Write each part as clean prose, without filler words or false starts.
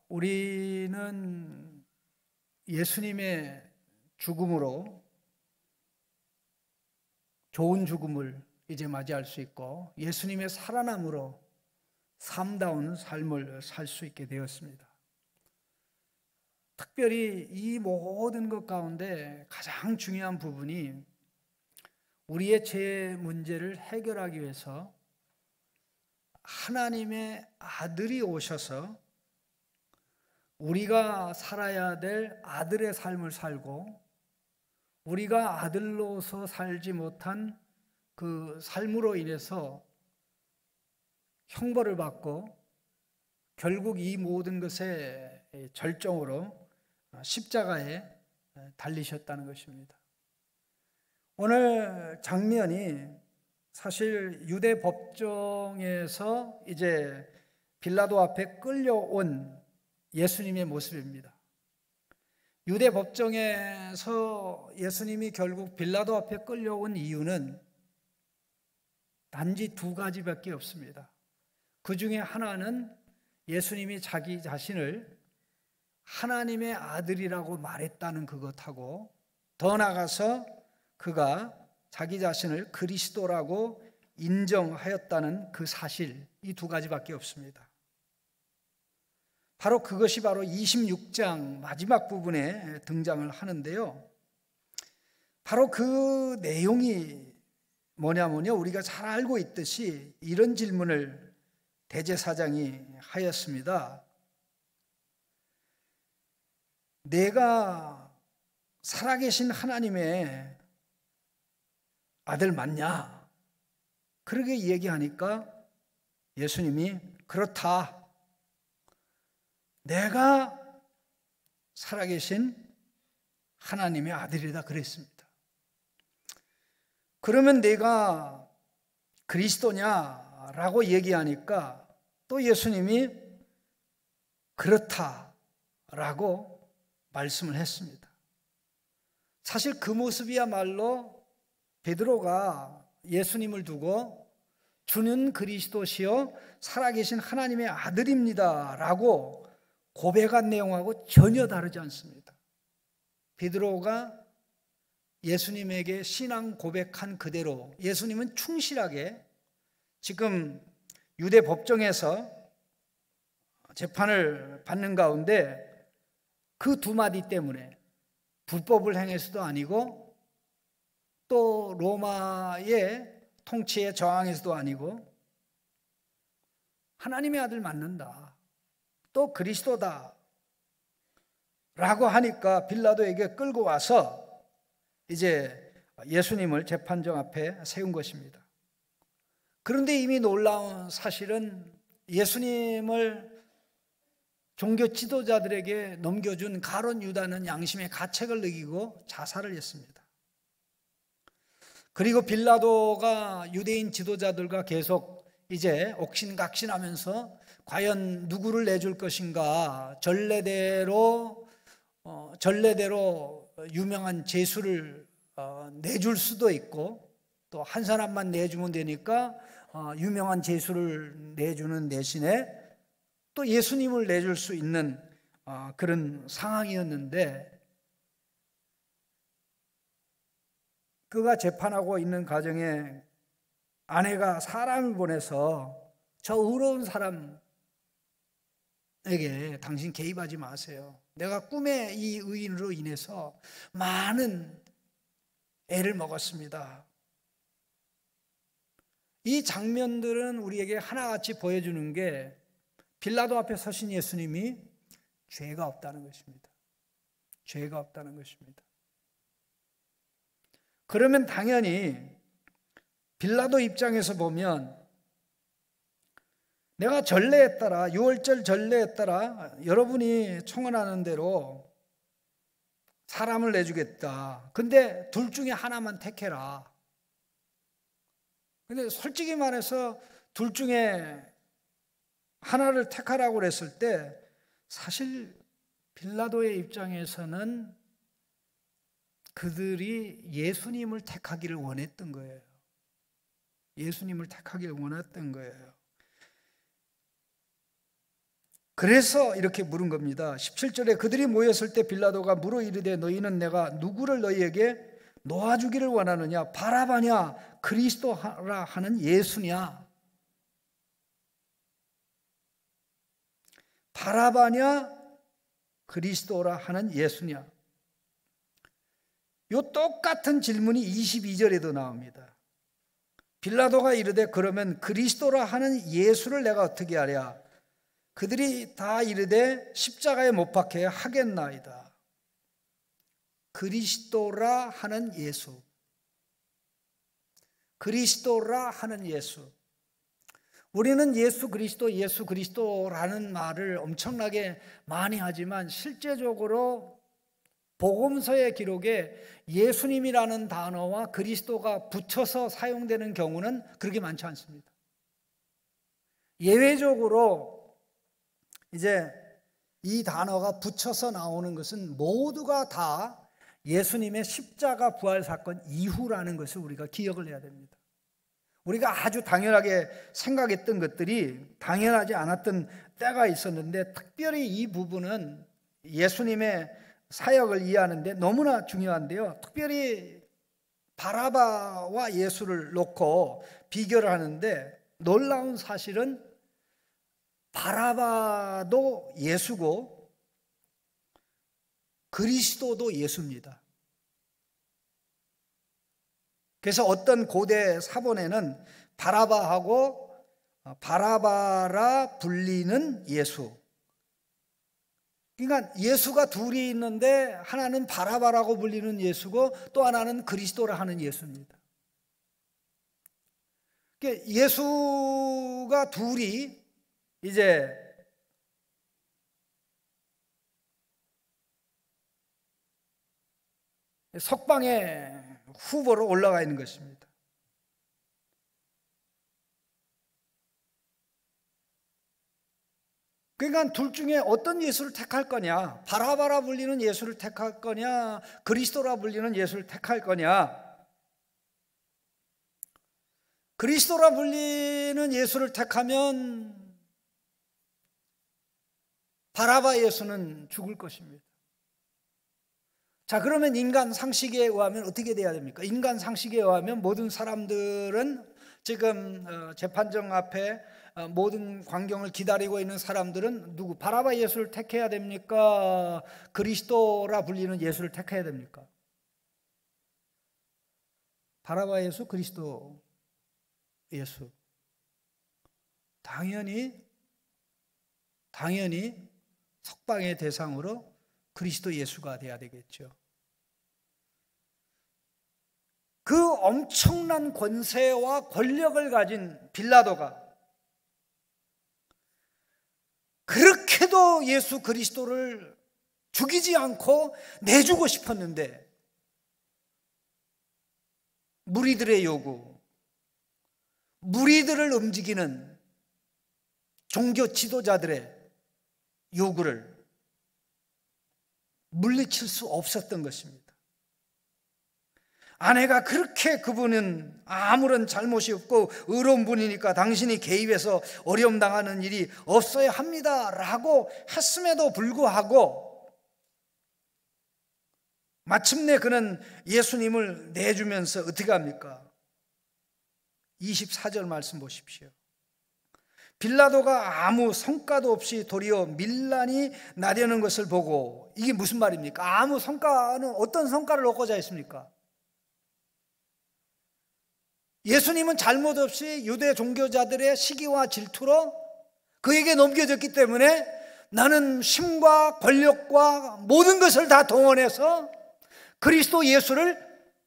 우리는 예수님의 죽음으로 좋은 죽음을 이제 맞이할 수 있고 예수님의 살아남으로 삶다운 삶을 살 수 있게 되었습니다. 특별히 이 모든 것 가운데 가장 중요한 부분이 우리의 죄 문제를 해결하기 위해서 하나님의 아들이 오셔서 우리가 살아야 될 아들의 삶을 살고 우리가 아들로서 살지 못한 그 삶으로 인해서 형벌을 받고 결국 이 모든 것의 절정으로 십자가에 달리셨다는 것입니다. 오늘 장면이 사실 유대 법정에서 이제 빌라도 앞에 끌려온 예수님의 모습입니다. 유대 법정에서 예수님이 결국 빌라도 앞에 끌려온 이유는 단지 두 가지밖에 없습니다. 그 중에 하나는 예수님이 자기 자신을 하나님의 아들이라고 말했다는 그것하고 더 나아가서 그가 자기 자신을 그리스도라고 인정하였다는 그 사실, 이 두 가지밖에 없습니다. 바로 그것이 바로 26장 마지막 부분에 등장을 하는데요. 바로 그 내용이 뭐냐면요, 우리가 잘 알고 있듯이 이런 질문을 대제사장이 하였습니다. 내가 살아계신 하나님의 아들 맞냐? 그렇게 얘기하니까 예수님이 그렇다. 내가 살아계신 하나님의 아들이다 그랬습니다. 그러면 내가 그리스도냐라고 얘기하니까 또 예수님이 그렇다라고 말씀을 했습니다. 사실 그 모습이야말로 베드로가 예수님을 두고 주는 그리스도시요 살아계신 하나님의 아들입니다 라고 고백한 내용하고 전혀 다르지 않습니다. 베드로가 예수님에게 신앙 고백한 그대로 예수님은 충실하게 지금 유대 법정에서 재판을 받는 가운데 그 두 마디 때문에 불법을 행해서도 아니고 또 로마의 통치에 저항해서도 아니고 하나님의 아들 맞는다, 또 그리스도다 라고 하니까 빌라도에게 끌고 와서 이제 예수님을 재판정 앞에 세운 것입니다. 그런데 이미 놀라운 사실은 예수님을 종교 지도자들에게 넘겨준 가룟 유다는 양심의 가책을 느끼고 자살을 했습니다. 그리고 빌라도가 유대인 지도자들과 계속 이제 옥신각신하면서 과연 누구를 내줄 것인가, 전례대로 유명한 제수를 내줄 수도 있고 또 한 사람만 내주면 되니까 유명한 제수를 내주는 대신에 또 예수님을 내줄 수 있는 그런 상황이었는데 그가 재판하고 있는 과정에 아내가 사람을 보내서 저 의로운 사람에게 당신 개입하지 마세요. 내가 꿈에 이 의인으로 인해서 많은 애를 먹었습니다. 이 장면들은 우리에게 하나같이 보여주는 게 빌라도 앞에 서신 예수님이 죄가 없다는 것입니다. 죄가 없다는 것입니다. 그러면 당연히 빌라도 입장에서 보면 내가 전례에 따라, 유월절 전례에 따라 여러분이 청원하는 대로 사람을 내주겠다. 근데 둘 중에 하나만 택해라. 근데 솔직히 말해서 둘 중에 하나를 택하라고 그랬을 때 사실 빌라도의 입장에서는 그들이 예수님을 택하기를 원했던 거예요. 예수님을 택하기를 원했던 거예요. 그래서 이렇게 물은 겁니다. 17절에 그들이 모였을 때 빌라도가 물어 이르되 너희는 내가 누구를 너희에게 놓아주기를 원하느냐? 바라바냐? 그리스도라 하는 예수냐? 바라바냐? 그리스도라 하는 예수냐? 요 똑같은 질문이 22절에도 나옵니다. 빌라도가 이르되 그러면 그리스도라 하는 예수를 내가 어떻게 하랴? 그들이 다 이르되 십자가에 못 박혀야 하겠나이다. 그리스도라 하는 예수. 그리스도라 하는 예수. 우리는 예수 그리스도라는 말을 엄청나게 많이 하지만 실제적으로 복음서의 기록에 예수님이라는 단어와 그리스도가 붙여서 사용되는 경우는 그렇게 많지 않습니다. 예외적으로 이제 이 단어가 붙여서 나오는 것은 모두가 다 예수님의 십자가 부활 사건 이후라는 것을 우리가 기억을 해야 됩니다. 우리가 아주 당연하게 생각했던 것들이 당연하지 않았던 때가 있었는데 특별히 이 부분은 예수님의 사역을 이해하는데 너무나 중요한데요. 특별히 바라바와 예수를 놓고 비교를 하는데 놀라운 사실은 바라바도 예수고 그리스도도 예수입니다. 그래서 어떤 고대 사본에는 바라바하고 바라바라 불리는 예수, 그러니까 예수가 둘이 있는데 하나는 바라바라고 불리는 예수고 또 하나는 그리스도라 하는 예수입니다. 그러니까 예수가 둘이 이제 석방의 후보로 올라가 있는 것입니다. 그러니까 둘 중에 어떤 예수를 택할 거냐? 바라바라 불리는 예수를 택할 거냐? 그리스도라 불리는 예수를 택할 거냐? 그리스도라 불리는 예수를 택하면 바라바 예수는 죽을 것입니다. 자, 그러면 인간 상식에 의하면 어떻게 돼야 됩니까? 인간 상식에 의하면 모든 사람들은 지금 재판정 앞에 모든 광경을 기다리고 있는 사람들은 누구? 바라바 예수를 택해야 됩니까? 그리스도라 불리는 예수를 택해야 됩니까? 바라바 예수, 그리스도 예수. 당연히 석방의 대상으로 그리스도 예수가 돼야 되겠죠. 그 엄청난 권세와 권력을 가진 빌라도가 그렇게도 예수 그리스도를 죽이지 않고 내주고 싶었는데 무리들의 요구, 무리들을 움직이는 종교 지도자들의 요구를 물리칠 수 없었던 것입니다. 아내가 그렇게 그분은 아무런 잘못이 없고 의로운 분이니까 당신이 개입해서 어려움 당하는 일이 없어야 합니다 라고 했음에도 불구하고 마침내 그는 예수님을 내주면서 어떻게 합니까? 24절 말씀 보십시오. 빌라도가 아무 성과도 없이 도리어 밀란이 나려는 것을 보고, 이게 무슨 말입니까? 아무 성과는 어떤 성과를 얻고자 했습니까? 예수님은 잘못 없이 유대 종교자들의 시기와 질투로 그에게 넘겨졌기 때문에 나는 힘과 권력과 모든 것을 다 동원해서 그리스도 예수를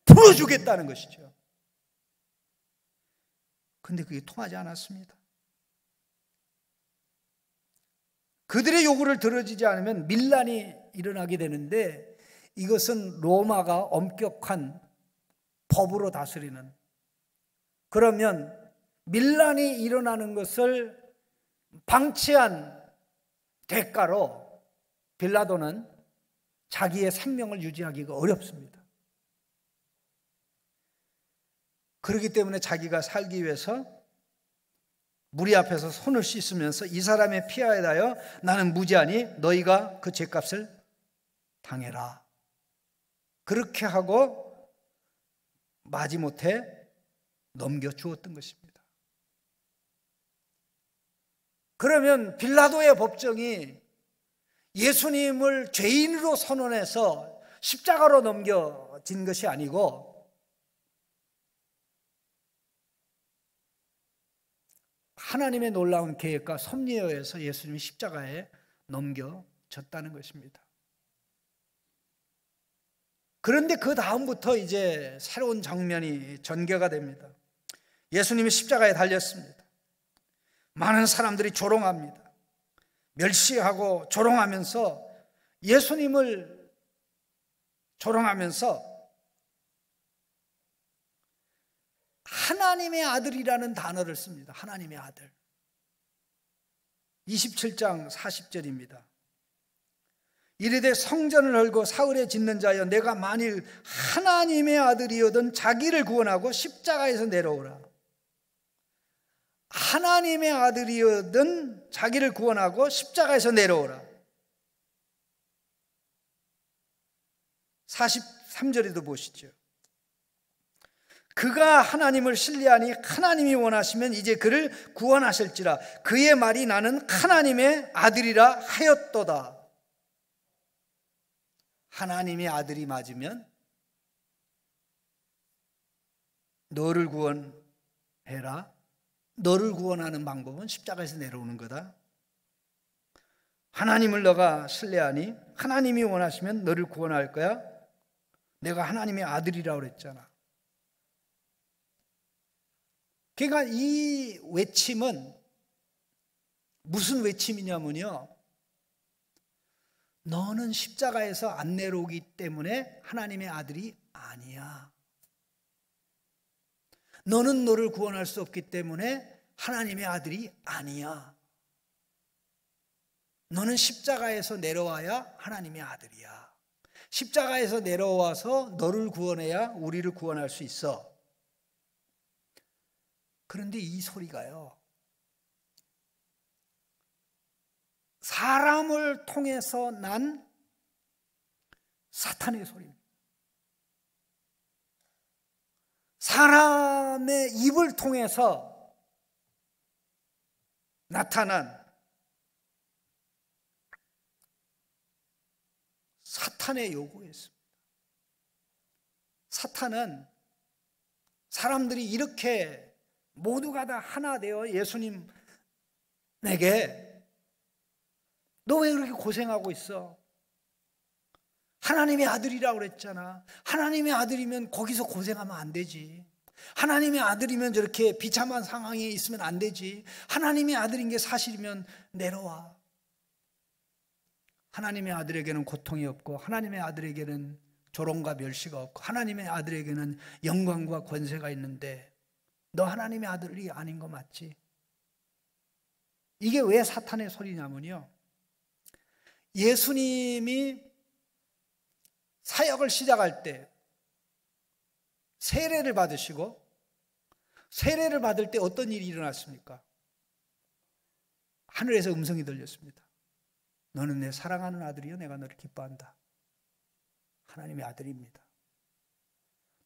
풀어주겠다는 것이죠. 그런데 그게 통하지 않았습니다. 그들의 요구를 들어주지 않으면 밀란이 일어나게 되는데 이것은 로마가 엄격한 법으로 다스리는, 그러면 밀란이 일어나는 것을 방치한 대가로 빌라도는 자기의 생명을 유지하기가 어렵습니다. 그렇기 때문에 자기가 살기 위해서 무리 앞에서 손을 씻으면서 이 사람의 피하에 대하여 나는 무죄하니 너희가 그 죄값을 당해라. 그렇게 하고 마지못해 넘겨주었던 것입니다. 그러면 빌라도의 법정이 예수님을 죄인으로 선언해서 십자가로 넘겨진 것이 아니고 하나님의 놀라운 계획과 섭리에 의해서 예수님이 십자가에 넘겨졌다는 것입니다. 그런데 그 다음부터 이제 새로운 장면이 전개가 됩니다. 예수님이 십자가에 달렸습니다. 많은 사람들이 조롱합니다. 멸시하고 조롱하면서 예수님을 조롱하면서 하나님의 아들이라는 단어를 씁니다. 하나님의 아들. 27장 40절입니다. 이르되 성전을 헐고 사흘에 짓는 자여 내가 만일 하나님의 아들이거든 자기를 구원하고 십자가에서 내려오라. 하나님의 아들이거든 자기를 구원하고 십자가에서 내려오라. 43절에도 보시죠. 그가 하나님을 신뢰하니 하나님이 원하시면 이제 그를 구원하실지라. 그의 말이 나는 하나님의 아들이라 하였도다. 하나님의 아들이 맞으면 너를 구원해라. 너를 구원하는 방법은 십자가에서 내려오는 거다. 하나님을 너가 신뢰하니 하나님이 원하시면 너를 구원할 거야. 내가 하나님의 아들이라고 그랬잖아. 그러니까 이 외침은 무슨 외침이냐면요, 너는 십자가에서 안 내려오기 때문에 하나님의 아들이 아니야. 너는 너를 구원할 수 없기 때문에 하나님의 아들이 아니야. 너는 십자가에서 내려와야 하나님의 아들이야. 십자가에서 내려와서 너를 구원해야 우리를 구원할 수 있어. 그런데 이 소리가요, 사람을 통해서 난 사탄의 소리입니다. 사람의 입을 통해서 나타난 사탄의 요구였습니다. 사탄은 사람들이 이렇게 모두가 다 하나 되어 예수님에게 너 왜 그렇게 고생하고 있어? 하나님의 아들이라고 그랬잖아. 하나님의 아들이면 거기서 고생하면 안 되지. 하나님의 아들이면 저렇게 비참한 상황에 있으면 안 되지. 하나님의 아들인 게 사실이면 내려와. 하나님의 아들에게는 고통이 없고 하나님의 아들에게는 조롱과 멸시가 없고 하나님의 아들에게는 영광과 권세가 있는데 너 하나님의 아들이 아닌 거 맞지? 이게 왜 사탄의 소리냐면요, 예수님이 사역을 시작할 때 세례를 받으시고 세례를 받을 때 어떤 일이 일어났습니까? 하늘에서 음성이 들렸습니다. 너는 내 사랑하는 아들이요 내가 너를 기뻐한다. 하나님의 아들입니다.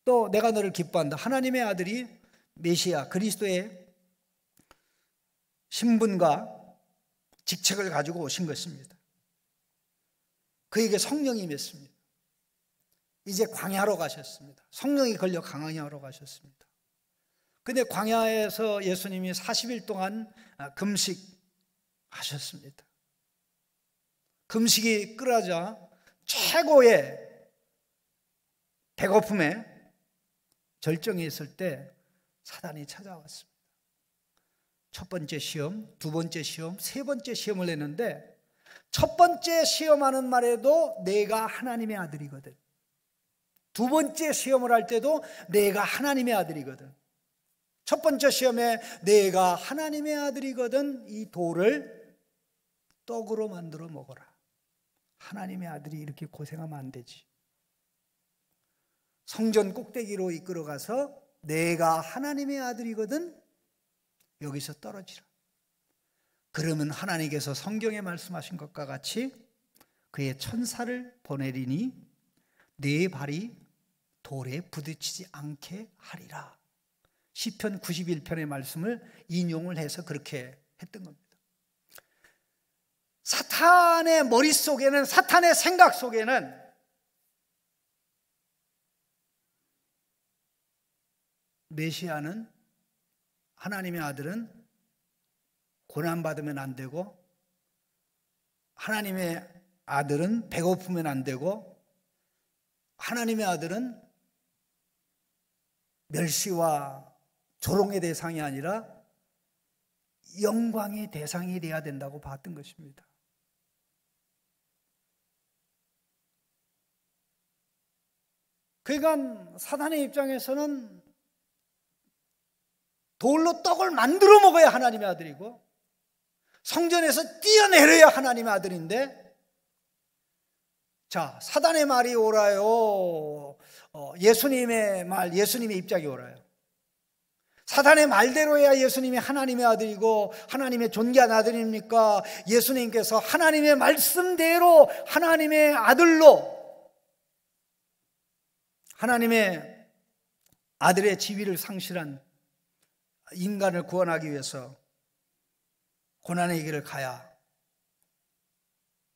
또 내가 너를 기뻐한다. 하나님의 아들이 메시아 그리스도의 신분과 직책을 가지고 오신 것입니다. 그에게 성령이 임했습니다. 이제 광야로 가셨습니다. 성령이 걸려 광야로 가셨습니다. 근데 광야에서 예수님이 40일 동안 금식하셨습니다. 금식이 끝나자 최고의 배고픔에 절정에 있을 때 사단이 찾아왔습니다. 첫 번째 시험, 두 번째 시험, 세 번째 시험을 냈는데 첫 번째 시험하는 말에도 내가 하나님의 아들이거든. 두 번째 시험을 할 때도 내가 하나님의 아들이거든. 첫 번째 시험에 내가 하나님의 아들이거든. 이 돌을 떡으로 만들어 먹어라. 하나님의 아들이 이렇게 고생하면 안 되지. 성전 꼭대기로 이끌어가서 내가 하나님의 아들이거든. 여기서 떨어지라. 그러면 하나님께서 성경에 말씀하신 것과 같이 그의 천사를 보내리니 네 발이 돌에 부딪히지 않게 하리라. 시편 91편의 말씀을 인용을 해서 그렇게 했던 겁니다. 사탄의 머릿속에는, 사탄의 생각 속에는 메시아는, 하나님의 아들은 고난받으면 안 되고, 하나님의 아들은 배고프면 안 되고, 하나님의 아들은 멸시와 조롱의 대상이 아니라 영광의 대상이 되어야 된다고 봤던 것입니다. 그러니까 사탄의 입장에서는 돌로 떡을 만들어 먹어야 하나님의 아들이고, 성전에서 뛰어내려야 하나님의 아들인데, 자, 사단의 말이 옳아요, 예수님의 말, 예수님의 입장이 옳아요? 사단의 말대로 해야 예수님이 하나님의 아들이고 하나님의 존귀한 아들입니까? 예수님께서 하나님의 말씀대로 하나님의 아들로, 하나님의 아들의 지위를 상실한 인간을 구원하기 위해서 고난의 길을 가야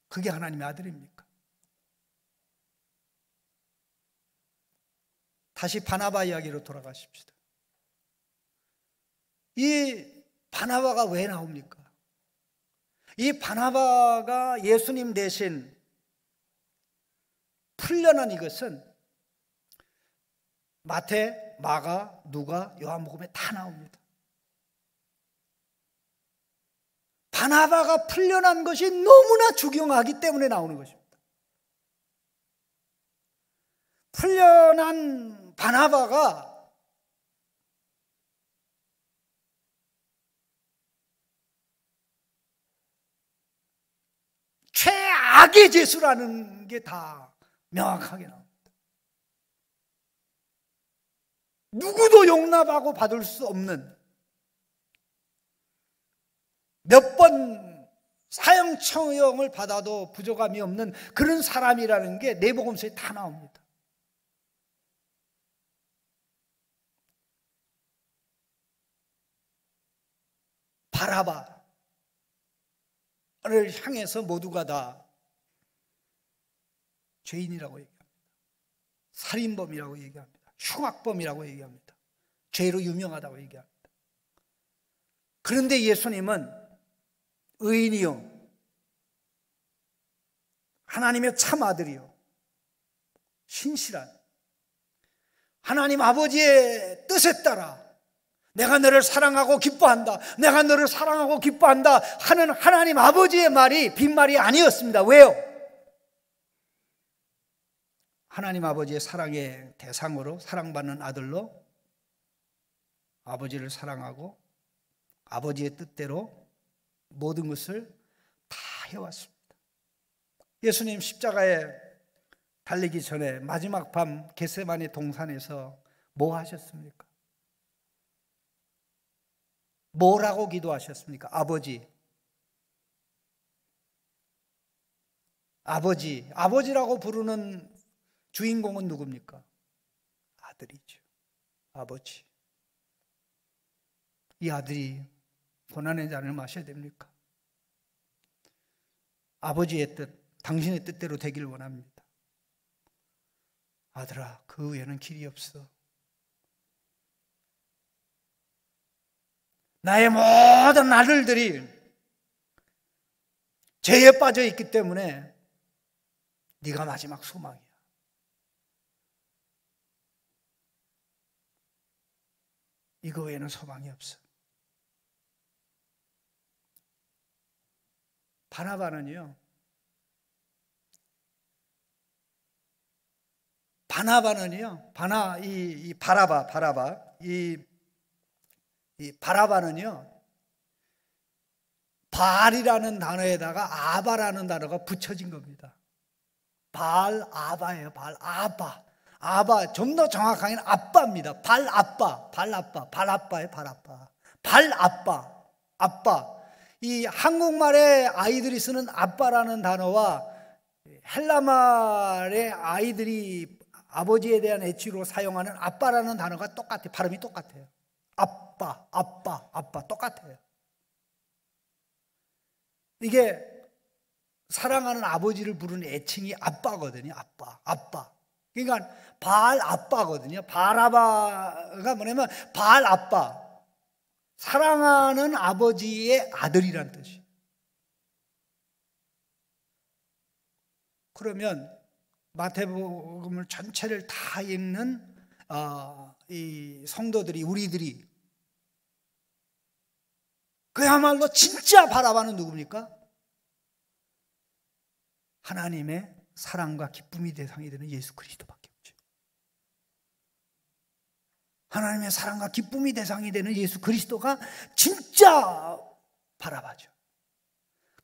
그게 하나님의 아들입니까? 다시 바나바 이야기로 돌아가십시다. 이 바나바가 왜 나옵니까? 이 바나바가 예수님 대신 풀려난 이것은 마태, 마가, 누가, 요한복음에 다 나옵니다. 바나바가 풀려난 것이 너무나 중요하기 때문에 나오는 것입니다. 풀려난 바나바가 최악의 죄수라는 게 다 명확하게 나옵니다. 누구도 용납하고 받을 수 없는, 몇 번 사형 처형을 받아도 부족함이 없는 그런 사람이라는 게 내복음서에 다 나옵니다. 바라바를 향해서 모두가 다 죄인이라고 얘기합니다. 살인범이라고 얘기합니다. 흉악범이라고 얘기합니다. 죄로 유명하다고 얘기합니다. 그런데 예수님은 의인이요, 하나님의 참 아들이요, 신실한 하나님 아버지의 뜻에 따라 내가 너를 사랑하고 기뻐한다, 내가 너를 사랑하고 기뻐한다 하는 하나님 아버지의 말이 빈말이 아니었습니다. 왜요? 하나님 아버지의 사랑의 대상으로, 사랑받는 아들로 아버지를 사랑하고 아버지의 뜻대로 모든 것을 다 해왔습니다. 예수님 십자가에 달리기 전에 마지막 밤 겟세마네 동산에서 뭐 하셨습니까? 뭐라고 기도하셨습니까? 아버지. 아버지라고 부르는 주인공은 누굽니까? 아들이죠. 아버지. 이 아들이 고난의 잔을 마셔야 됩니까? 아버지의 뜻, 당신의 뜻대로 되길 원합니다. 아들아, 그 외에는 길이 없어. 나의 모든 아들들이 죄에 빠져 있기 때문에 네가 마지막 소망이야. 이거 외에는 소망이 없어. 바나바는요, 바라바는요, 발이라는 단어에다가 아바라는 단어가 붙여진 겁니다. 발아바예요. 아바, 좀 더 정확하게는 아빠입니다. 발아빠예요. 발아빠. 아빠. 이 한국말의 아이들이 쓰는 아빠라는 단어와 헬라말의 아이들이 아버지에 대한 애칭으로 사용하는 아빠라는 단어가 똑같아요. 발음이 똑같아요. 아빠, 아빠, 아빠 똑같아요. 이게 사랑하는 아버지를 부르는 애칭이 아빠거든요. 아빠, 아빠. 그러니까 바알 아빠거든요. 바라바가 뭐냐면 바알 아빠. 사랑하는 아버지의 아들이란 뜻이에요. 그러면 마태복음을 전체를 다 읽는 이 성도들이, 우리들이 그야말로 진짜 바라바는 누굽니까? 하나님의 사랑과 기쁨이 대상이 되는 예수 그리스도밖에 없죠. 하나님의 사랑과 기쁨이 대상이 되는 예수 그리스도가 진짜 바라바죠.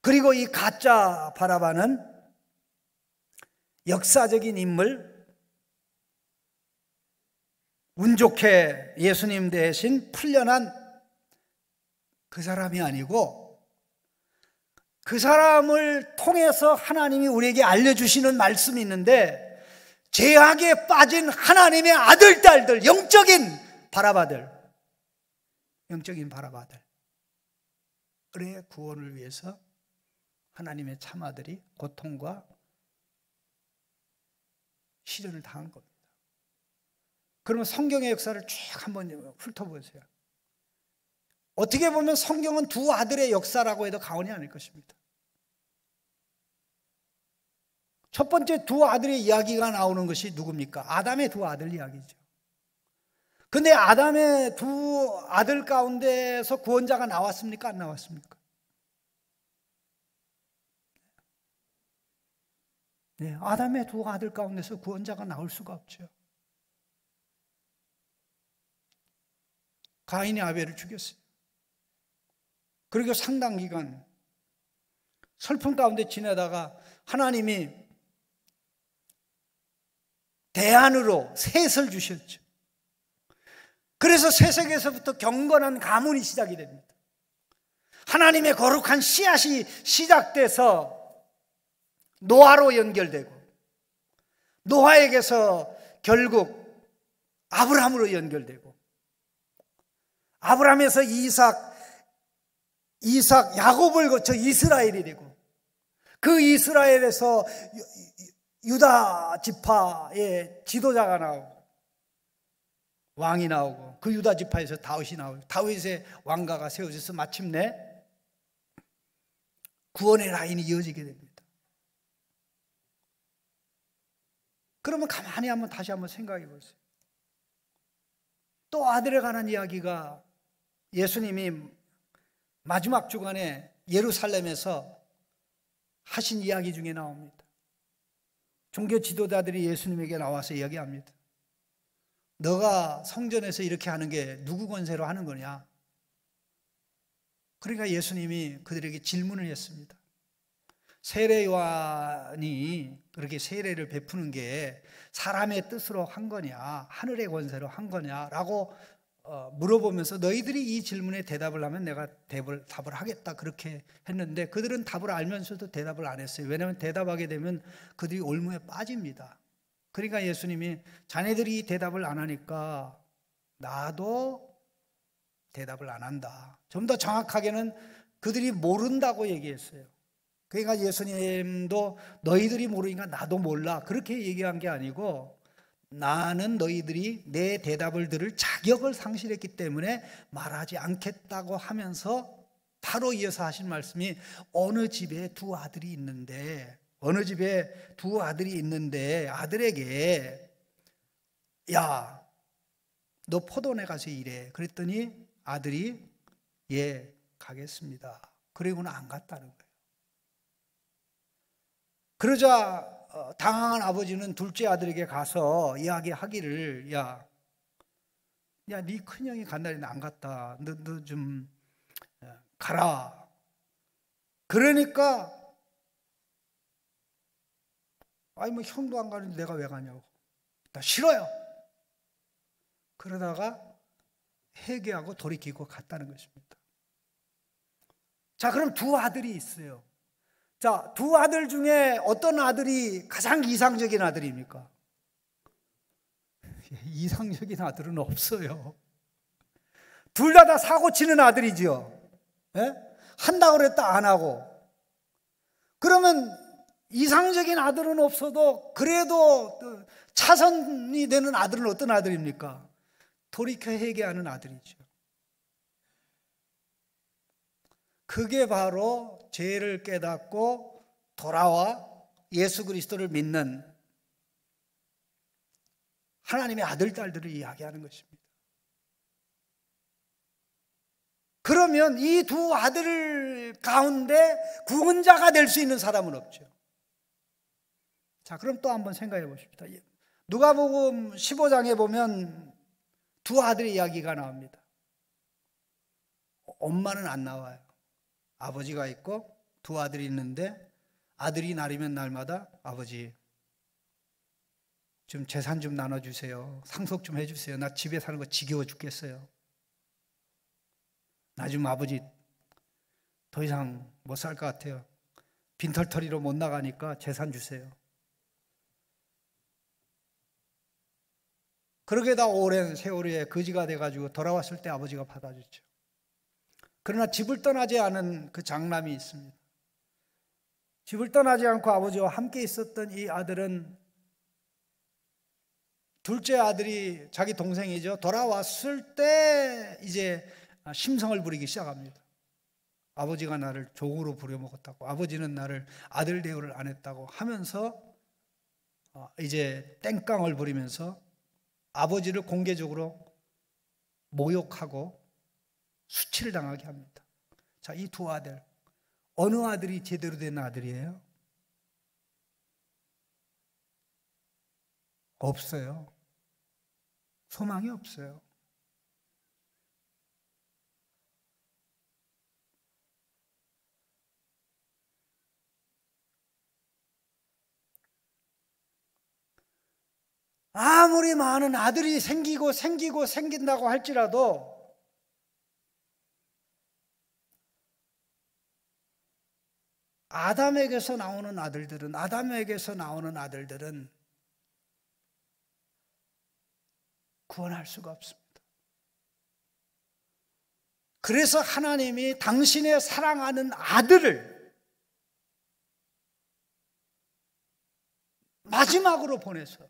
그리고 이 가짜 바라바는 역사적인 인물, 운 좋게 예수님 대신 풀려난 그 사람이 아니고, 그 사람을 통해서 하나님이 우리에게 알려주시는 말씀이 있는데, 죄악에 빠진 하나님의 아들, 딸들, 영적인 바라바들, 영적인 바라바들의 구원을 위해서 하나님의 참아들이 고통과 시련을 당한 겁니다. 그러면 성경의 역사를 쭉 한번 훑어보세요. 어떻게 보면 성경은 두 아들의 역사라고 해도 과언이 아닐 것입니다. 첫 번째 두 아들의 이야기가 나오는 것이 누굽니까? 아담의 두 아들 이야기죠. 근데 아담의 두 아들 가운데서 구원자가 나왔습니까? 안 나왔습니까? 네, 아담의 두 아들 가운데서 구원자가 나올 수가 없죠. 가인이 아벨을 죽였어요. 그리고 상당 기간 슬픔 가운데 지내다가 하나님이 대안으로 셋을 주셨죠. 그래서 셋에게서부터 경건한 가문이 시작이 됩니다. 하나님의 거룩한 씨앗이 시작돼서 노아로 연결되고, 노아에게서 결국 아브라함으로 연결되고, 아브라함에서 이삭, 야곱을 거쳐 이스라엘이 되고, 그 이스라엘에서 유다 지파의 지도자가 나오고 왕이 나오고, 그 유다 지파에서 다윗이 나오고, 다윗의 왕가가 세워져서 마침내 구원의 라인이 이어지게 됩니다. 그러면 가만히 다시 한번 생각해 보세요. 또 아들에 관한 이야기가 예수님이 마지막 주간에 예루살렘에서 하신 이야기 중에 나옵니다. 종교 지도자들이 예수님에게 나와서 이야기합니다. 너가 성전에서 이렇게 하는 게 누구 권세로 하는 거냐? 그러니까 예수님이 그들에게 질문을 했습니다. 세례 요한이 그렇게 세례를 베푸는 게 사람의 뜻으로 한 거냐, 하늘의 권세로 한 거냐라고 물어보면서 너희들이 이 질문에 대답을 하면 내가 답을 하겠다, 그렇게 했는데 그들은 답을 알면서도 대답을 안 했어요. 왜냐하면 대답하게 되면 그들이 올무에 빠집니다. 그러니까 예수님이 자네들이 대답을 안 하니까 나도 대답을 안 한다. 좀 더 정확하게는 그들이 모른다고 얘기했어요. 그러니까 예수님도 너희들이 모르니까 나도 몰라, 그렇게 얘기한 게 아니고, 나는 너희들이 내 대답을 들을 자격을 상실했기 때문에 말하지 않겠다고 하면서 바로 이어서 하신 말씀이 어느 집에 두 아들이 있는데 아들에게 야, 너 포도원에 가서 일해. 그랬더니 아들이 예, 가겠습니다. 그러고는 안 갔다는 거예요. 그러자 당황한 아버지는 둘째 아들에게 가서 이야기하기를 야, 네 큰형이 간다는데 안 갔다. 너 좀 가라. 그러니까 아니 뭐 형도 안 가는데 내가 왜 가냐고. 나 싫어요. 그러다가 회개하고 돌이키고 갔다는 것입니다. 자, 그럼 두 아들이 있어요. 자, 두 아들 중에 어떤 아들이 가장 이상적인 아들입니까? 이상적인 아들은 없어요. 둘 다 사고 치는 아들이지요. 예? 한다고 그랬다 안 하고. 그러면 이상적인 아들은 없어도 그래도 차선이 되는 아들은 어떤 아들입니까? 돌이켜 회개하는 아들이죠. 그게 바로 죄를 깨닫고 돌아와 예수 그리스도를 믿는 하나님의 아들, 딸들을 이야기하는 것입니다. 그러면 이 두 아들 가운데 구원자가 될 수 있는 사람은 없죠. 자, 그럼 또 한번 생각해 보십시다. 누가복음 15장에 보면 두 아들의 이야기가 나옵니다. 엄마는 안 나와요. 아버지가 있고 두 아들이 있는데 아들이 날이면 날마다 아버지 좀 재산 좀 나눠주세요. 상속 좀 해주세요. 나 집에 사는 거 지겨워 죽겠어요. 나 좀 아버지 더 이상 못 살 것 같아요. 빈털터리로 못 나가니까 재산 주세요. 그렇게 다 오랜 세월에 거지가 돼가지고 돌아왔을 때 아버지가 받아주죠. 그러나 집을 떠나지 않은 그 장남이 있습니다. 집을 떠나지 않고 아버지와 함께 있었던 이 아들은 둘째 아들이 자기 동생이죠. 돌아왔을 때 이제 심성을 부리기 시작합니다. 아버지가 나를 종으로 부려먹었다고, 아버지는 나를 아들 대우를 안 했다고 하면서 이제 땡깡을 부리면서 아버지를 공개적으로 모욕하고 수치를 당하게 합니다. 자, 이 두 아들, 어느 아들이 제대로 된 아들이에요? 없어요. 소망이 없어요. 아무리 많은 아들이 생긴다고 할지라도 아담에게서 나오는 아들들은 구원할 수가 없습니다. 그래서 하나님이 당신의 사랑하는 아들을 마지막으로 보내서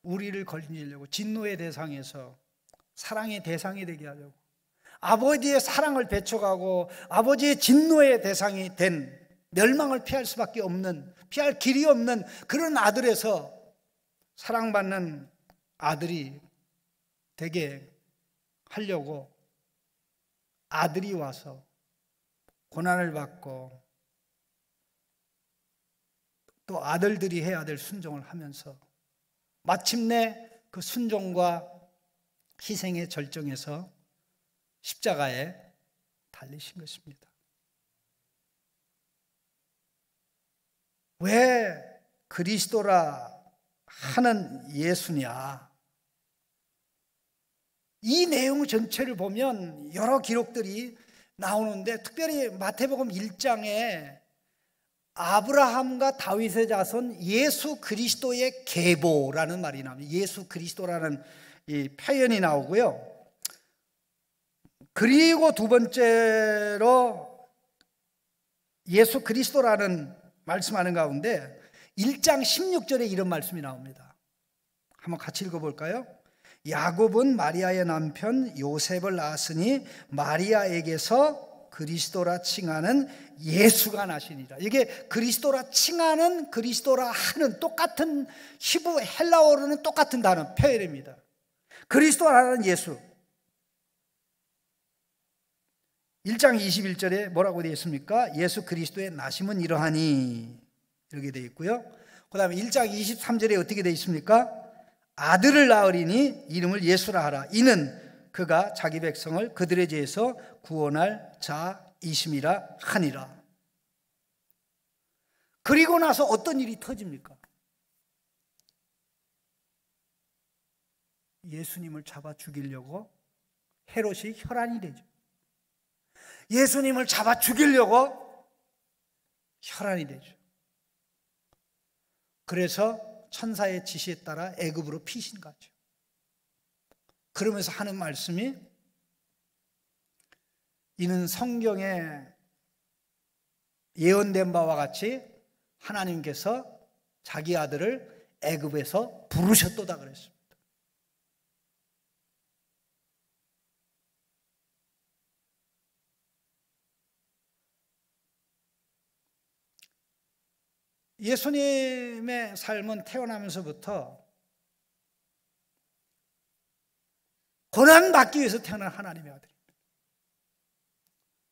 우리를 건지려고, 진노의 대상에서 사랑의 대상이 되게 하려고, 아버지의 사랑을 배척하고 아버지의 진노의 대상이 된, 멸망을 피할 수밖에 없는, 피할 길이 없는 그런 아들에서 사랑받는 아들이 되게 하려고 아들이 와서 고난을 받고 또 아들들이 해야 될 순종을 하면서 마침내 그 순종과 희생의 절정에서 십자가에 달리신 것입니다. 왜 그리스도라 하는 예수냐? 이 내용 전체를 보면 여러 기록들이 나오는데, 특별히 마태복음 1장에 아브라함과 다윗의 자손 예수 그리스도의 계보라는 말이 나옵니다. 예수 그리스도라는 이 표현이 나오고요. 그리고 두 번째로 예수 그리스도라는 말씀하는 가운데 1장 16절에 이런 말씀이 나옵니다. 한번 같이 읽어볼까요? 야곱은 마리아의 남편 요셉을 낳았으니 마리아에게서 그리스도라 칭하는 예수가 나시니라. 이게 그리스도라 칭하는, 그리스도라 하는, 똑같은 히브리 헬라어로는 똑같은 단어 표현입니다. 그리스도라는 예수. 1장 21절에 뭐라고 되어 있습니까? 예수 그리스도의 나심은 이러하니, 이렇게 되어 있고요. 그 다음에 1장 23절에 어떻게 되어 있습니까? 아들을 낳으리니 이름을 예수라 하라. 이는 그가 자기 백성을 그들의 죄에서 구원할 자이심이라 하니라. 그리고 나서 어떤 일이 터집니까? 예수님을 잡아 죽이려고 헤롯이 혈안이 되죠. 예수님을 잡아 죽이려고 혈안이 되죠. 그래서 천사의 지시에 따라 애굽으로 피신 가죠. 그러면서 하는 말씀이, 이는 성경에 예언된 바와 같이 하나님께서 자기 아들을 애굽에서 부르셨도다 그랬습니다. 예수님의 삶은 태어나면서부터 고난받기 위해서 태어난 하나님의 아들입니다.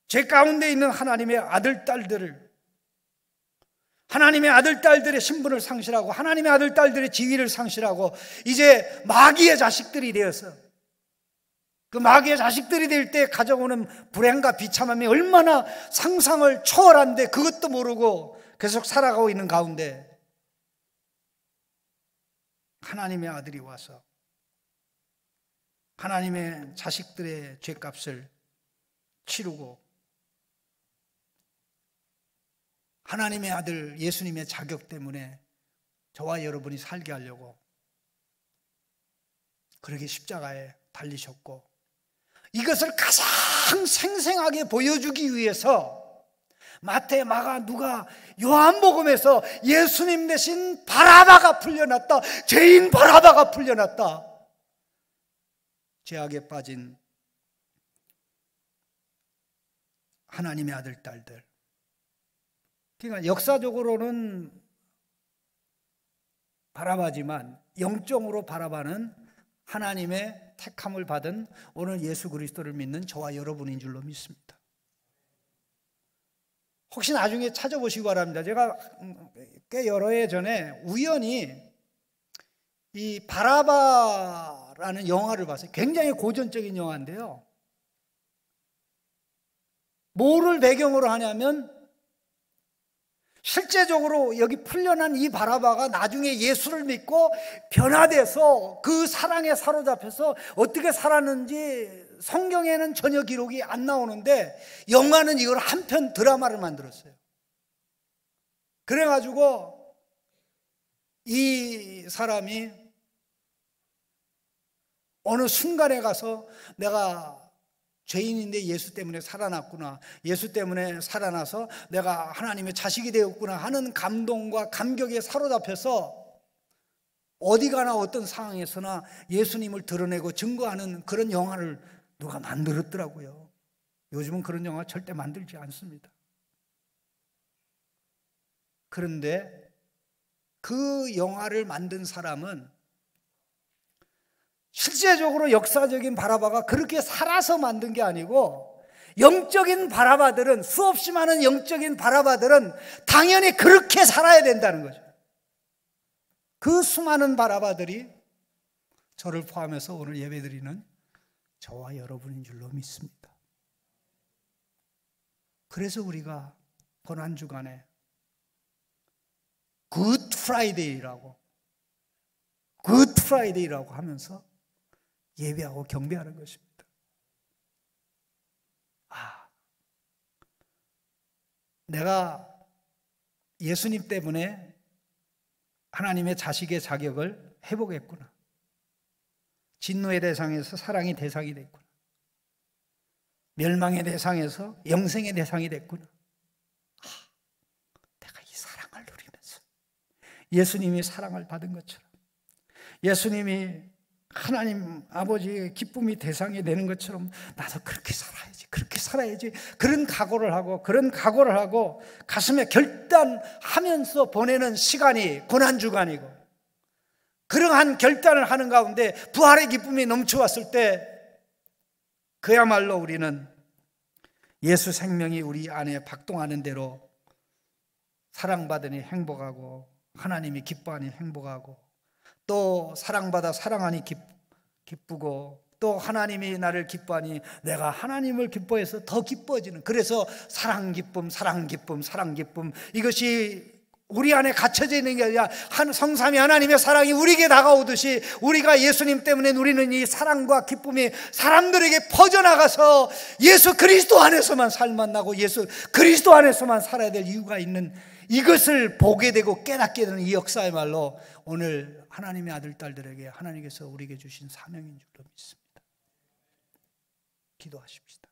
죄 가운데 있는 하나님의 아들, 딸들을, 하나님의 아들, 딸들의 신분을 상실하고 하나님의 아들, 딸들의 지위를 상실하고 이제 마귀의 자식들이 되어서, 그 마귀의 자식들이 될 때 가져오는 불행과 비참함이 얼마나 상상을 초월한데 그것도 모르고 계속 살아가고 있는 가운데 하나님의 아들이 와서 하나님의 자식들의 죄값을 치르고 하나님의 아들 예수님의 자격 때문에 저와 여러분이 살게 하려고 그렇게 십자가에 달리셨고, 이것을 가장 생생하게 보여주기 위해서 마태, 마가, 누가, 요한복음에서 예수님 대신 바라바가 풀려났다, 죄인 바라바가 풀려났다, 죄악에 빠진 하나님의 아들, 딸들. 그러니까 역사적으로는 바라바지만 영적으로 바라바는 하나님의 택함을 받은 오늘 예수 그리스도를 믿는 저와 여러분인 줄로 믿습니다. 혹시 나중에 찾아보시기 바랍니다. 제가 꽤 여러 해 전에 우연히 이 바라바라는 영화를 봤어요. 굉장히 고전적인 영화인데요, 뭐를 배경으로 하냐면 실제적으로 여기 풀려난 이 바라바가 나중에 예수를 믿고 변화돼서 그 사랑에 사로잡혀서 어떻게 살았는지 성경에는 전혀 기록이 안 나오는데 영화는 이걸 한 편 드라마를 만들었어요. 그래가지고 이 사람이 어느 순간에 가서 내가 죄인인데 예수 때문에 살아났구나, 예수 때문에 살아나서 내가 하나님의 자식이 되었구나 하는 감동과 감격에 사로잡혀서 어디 가나 어떤 상황에서나 예수님을 드러내고 증거하는 그런 영화를 누가 만들었더라고요. 요즘은 그런 영화 절대 만들지 않습니다. 그런데 그 영화를 만든 사람은 실제적으로 역사적인 바라바가 그렇게 살아서 만든 게 아니고, 영적인 바라바들은, 수없이 많은 영적인 바라바들은 당연히 그렇게 살아야 된다는 거죠. 그 수많은 바라바들이 저를 포함해서 오늘 예배드리는 저와 여러분인 줄로 믿습니다. 그래서 우리가 고난주간에 굿 프라이데이라고 하면서 예배하고 경배하는 것입니다. 내가 예수님 때문에 하나님의 자식의 자격을 회복했구나. 진노의 대상에서 사랑의 대상이 됐구나. 멸망의 대상에서 영생의 대상이 됐구나. 내가 이 사랑을 누리면서 예수님이 사랑을 받은 것처럼, 예수님이 하나님 아버지의 기쁨이 대상이 되는 것처럼 나도 그렇게 살아야지 그런 각오를 하고 가슴에 결단하면서 보내는 시간이 고난주간이고, 그러한 결단을 하는 가운데 부활의 기쁨이 넘쳐왔을 때 그야말로 우리는 예수 생명이 우리 안에 박동하는 대로 사랑받으니 행복하고, 하나님이 기뻐하니 행복하고, 또 사랑받아 사랑하니 기쁘고, 또 하나님이 나를 기뻐하니 내가 하나님을 기뻐해서 더 기뻐지는, 그래서 사랑 기쁨 이것이 우리 안에 갇혀져 있는 게 아니라 성삼위 하나님의 사랑이 우리에게 다가오듯이 우리가 예수님 때문에 누리는 이 사랑과 기쁨이 사람들에게 퍼져나가서 예수 그리스도 안에서만 살만 나고 예수 그리스도 안에서만 살아야 될 이유가 있는, 이것을 보게 되고 깨닫게 되는 이 역사야말로 오늘 하나님의 아들 딸들에게 하나님께서 우리에게 주신 사명인 줄로 믿습니다. 기도하십시다.